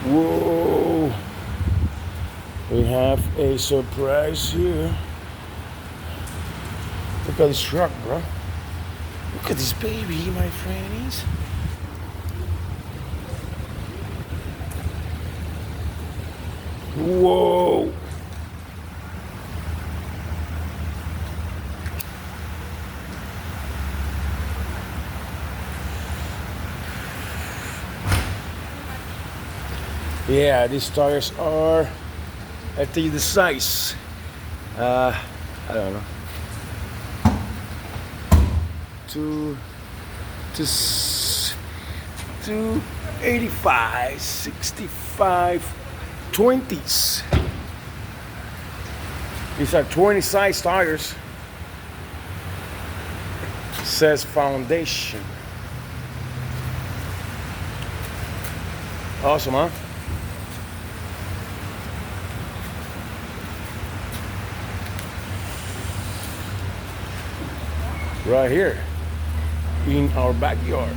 Whoa! We have a surprise here. Look at this truck, bro. Look at this baby, my friends. Whoa! Yeah, these tires are, I tell you the size. I don't know. Two, two, 285, 65, 20s. These are 20 size tires. Says foundation. Awesome, huh? Right here in our backyard.